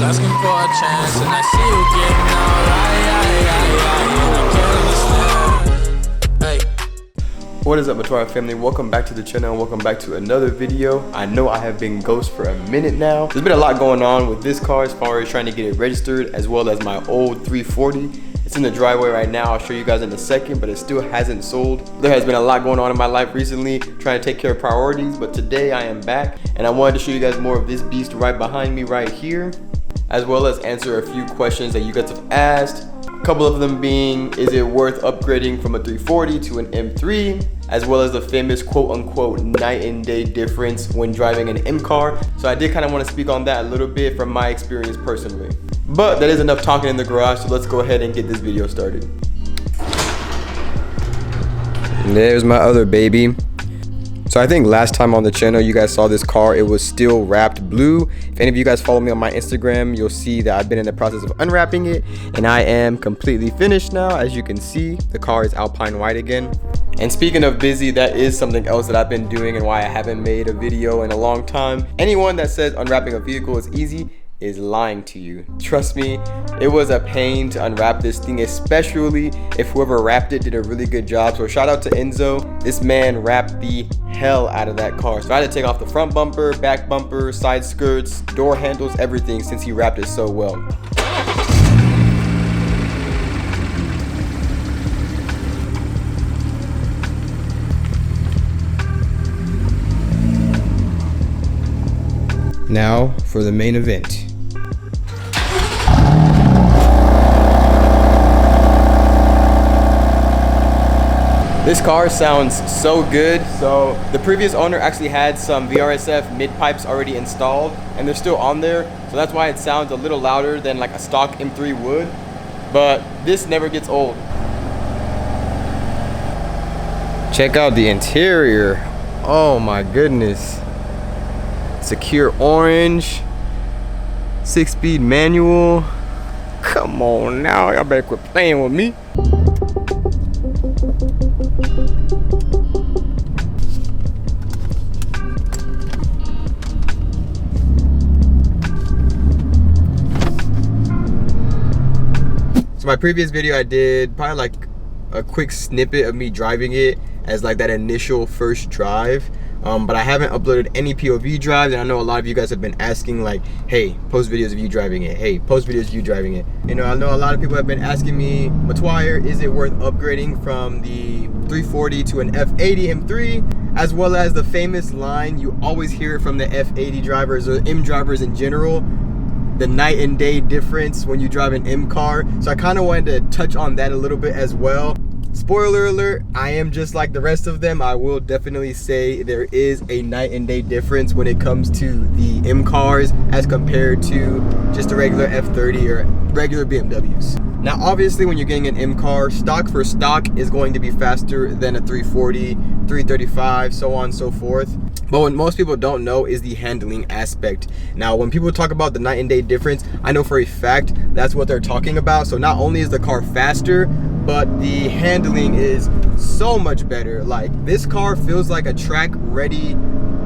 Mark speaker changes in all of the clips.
Speaker 1: asking for a chance, and I see you getting all right. I can't understand.
Speaker 2: What is up, Matara family? Welcome back to the channel and welcome back to another video. I know I have been ghost for a minute now. There's been a lot going on with this car as far as trying to get it registered, as well as my old 340. It's in the driveway right now. I'll show you guys in a second, but it still hasn't sold. There has been a lot going on in my life recently, trying to take care of priorities, but today I am back and I wanted to show you guys more of this beast right behind me right here, as well as answer a few questions that you guys have asked. A couple of them being, is it worth upgrading from a 340 to an M3? As well as the famous quote-unquote night and day difference when driving an M car. So I did kind of want to speak on that a little bit from my experience personally. But that is enough talking in the garage, so let's go ahead and get this video started. And there's my other baby. So I think last time on the channel you guys saw this car, it was still wrapped blue. If any of you guys follow me on my Instagram, you'll see that I've been in the process of unwrapping it and I am completely finished now. As you can see, the car is Alpine white again. And speaking of busy, that is something else that I've been doing and why I haven't made a video in a long time. Anyone that says unwrapping a vehicle is easy is lying to you. Trust me, it was a pain to unwrap this thing, especially if whoever wrapped it did a really good job. So shout out to Enzo. This man wrapped the hell out of that car. So I had to take off the front bumper, back bumper, side skirts, door handles, everything, since he wrapped it so well. Now for the main event. This car sounds so good. So the previous owner actually had some VRSF mid pipes already installed and they're still on there. So that's why it sounds a little louder than like a stock M3 would. But this never gets old. Check out the interior. Oh my goodness. Secure orange, 6-speed manual. Come on now, y'all better quit playing with me. So my previous video I did probably like a quick snippet of me driving it as like that initial first drive. But I haven't uploaded any POV drives, and I know a lot of you guys have been asking like, hey, post videos of you driving it. Hey, post videos of you driving it. You know, I know a lot of people have been asking me, Matwire, is it worth upgrading from the 340 to an F80 M3? As well as the famous line, you always hear it from the F80 drivers or M drivers in general, the night and day difference when you drive an M car. So I kind of wanted to touch on that a little bit as well. Spoiler alert, I am just like the rest of them. I will definitely say there is a night and day difference when it comes to the M cars as compared to just a regular F30 or regular BMWs. Now obviously when you're getting an M car, stock for stock is going to be faster than a 340, 335, so on and so forth. But what most people don't know is the handling aspect. Now, when people talk about the night and day difference, I know for a fact that's what they're talking about. So not only is the car faster, but the handling is so much better. Like, this car feels like a track ready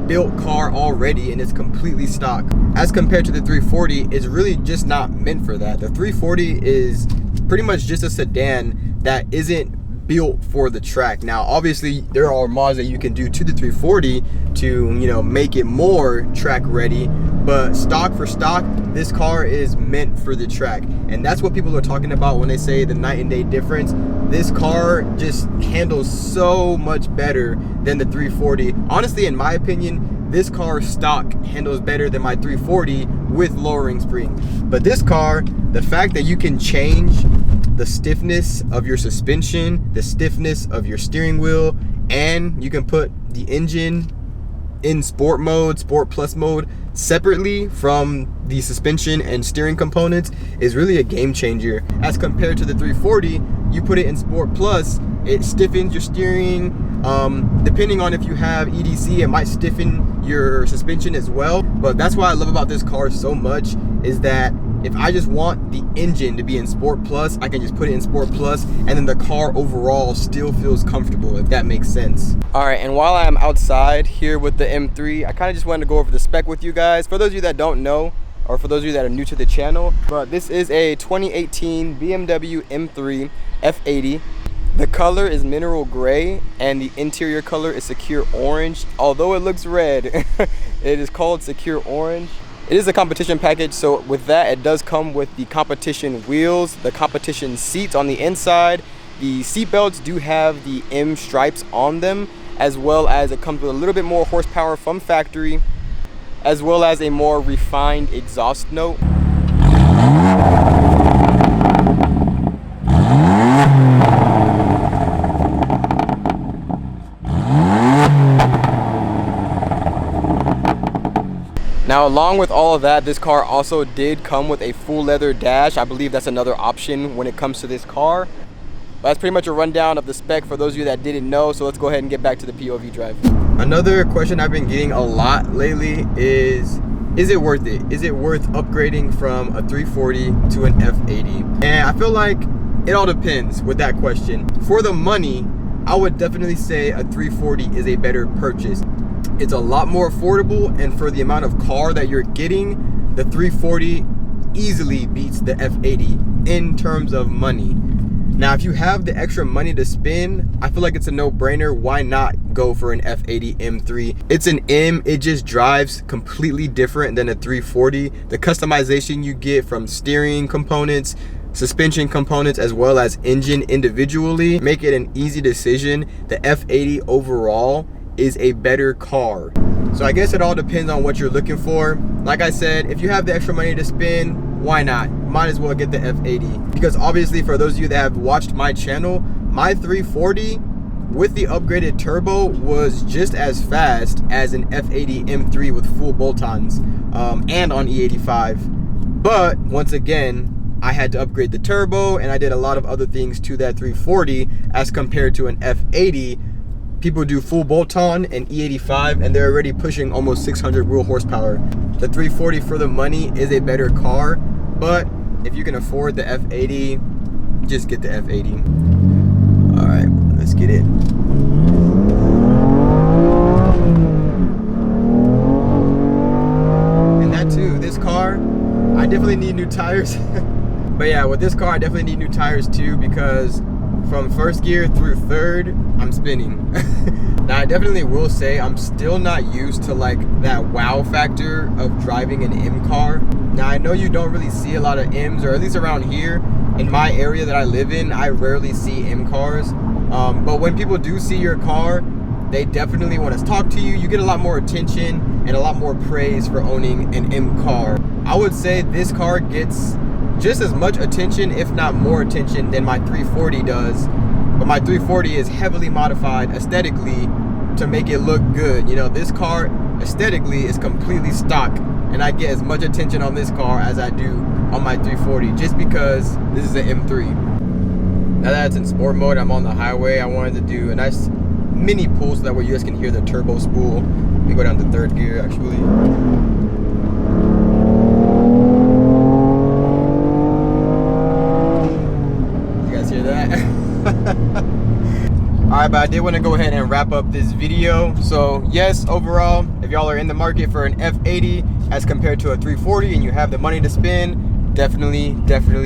Speaker 2: built car already, and it's completely stock. As compared to the 340, it's really just not meant for that. The 340 is pretty much just a sedan that isn't built for the track. Now obviously there are mods that you can do to the 340 to, you know, make it more track ready, but stock for stock, this car is meant for the track. And that's what people are talking about when they say the night and day difference. This car just handles so much better than the 340. Honestly, in my opinion, this car stock handles better than my 340 with lowering springs. But this car, the fact that you can change the stiffness of your suspension, the stiffness of your steering wheel, and you can put the engine in sport mode, sport plus mode, separately from the suspension and steering components, is really a game changer. As compared to the 340, you put it in sport plus, it stiffens your steering. Depending on if you have EDC, it might stiffen your suspension as well. But that's what I love about this car so much, is that if I just want the engine to be in Sport Plus, I can just put it in Sport Plus, and then the car overall still feels comfortable, if that makes sense. All right, and while I'm outside here with the M3, I kind of just wanted to go over the spec with you guys. For those of you that don't know, or for those of you that are new to the channel. But this is a 2018 BMW M3 F80. The color is mineral gray and the interior color is secure orange. Although it looks red, it is called secure orange. It is a competition package, so with that, it does come with the competition wheels, the competition seats on the inside. The seat belts do have the M stripes on them, as well as it comes with a little bit more horsepower from factory, as well as a more refined exhaust note. Now, along with all of that, this car also did come with a full leather dash. I believe that's another option when it comes to this car. But that's pretty much a rundown of the spec for those of you that didn't know. So let's go ahead and get back to the POV drive. Another question I've been getting a lot lately is it worth it? Is it worth upgrading from a 340 to an F80? And I feel like it all depends with that question. For the money, I would definitely say a 340 is a better purchase. It's a lot more affordable, and for the amount of car that you're getting, the 340 easily beats the F80 in terms of money. Now, if you have the extra money to spend, I feel like it's a no-brainer. Why not go for an F80 M3? It's an M, it just drives completely different than a 340. The customization you get from steering components, suspension components, as well as engine individually make it an easy decision. The F80 overall is a better car. So I guess it all depends on what you're looking for. Like I said, if you have the extra money to spend, why not? Might as well get the F80. Because obviously, for those of you that have watched my channel, my 340 with the upgraded turbo was just as fast as an F80 M3 with full bolt-ons and on E85. But once again, I had to upgrade the turbo and I did a lot of other things to that 340 as compared to an F80. People do full bolt-on and E85 and they're already pushing almost 600 wheel horsepower. The 340 for the money is a better car, but if you can afford the F80, just get the F80. All right, let's get it. And that too, this car, I definitely need new tires. But yeah, with this car, I definitely need new tires too, because from first gear through third, I'm spinning. Now, I definitely will say I'm still not used to like that wow factor of driving an M car. Now, I know you don't really see a lot of M's, or at least around here in my area that I live in, I rarely see M cars. But when people do see your car, they definitely want to talk to you. You get a lot more attention and a lot more praise for owning an M car. I would say this car gets just as much attention, if not more attention, than my 340 does. But my 340 is heavily modified aesthetically to make it look good. You know, this car aesthetically is completely stock, and I get as much attention on this car as I do on my 340 just because this is an M3. Now that it's in sport mode, I'm on the highway. I wanted to do a nice mini pull so that way you guys can hear the turbo spool. Let me go down to third gear actually. Alright, but I did want to go ahead and wrap up this video. So yes, overall, if y'all are in the market for an F80 as compared to a 340 and you have the money to spend, definitely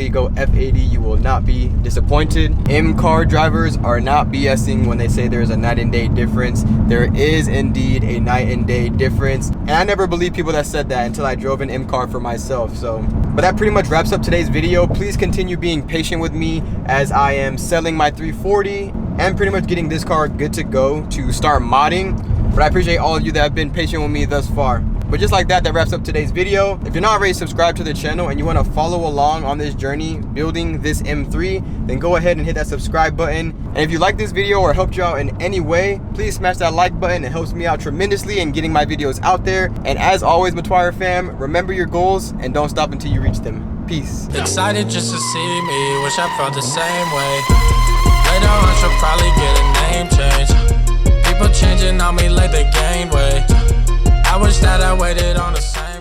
Speaker 2: go F80. You will not be disappointed. M car drivers are not BSing when they say there's a night and day difference. There is indeed a night and day difference, and I never believed people that said that until I drove an M car for myself. But that pretty much wraps up today's video. Please continue being patient with me as I am selling my 340 and pretty much getting this car good to go to start modding. But I appreciate all of you that have been patient with me thus far. But just like that, that wraps up today's video. If you're not already subscribed to the channel and you want to follow along on this journey building this M3, then go ahead and hit that subscribe button. And if you like this video or helped you out in any way, please smash that like button. It helps me out tremendously in getting my videos out there. And as always, Matwire fam, remember your goals and don't stop until you reach them. Peace.
Speaker 1: Excited just to see me, wish I felt the same way. Later on she'll probably get a name change. People changing on me like they gained weight. I wish that I waited on the same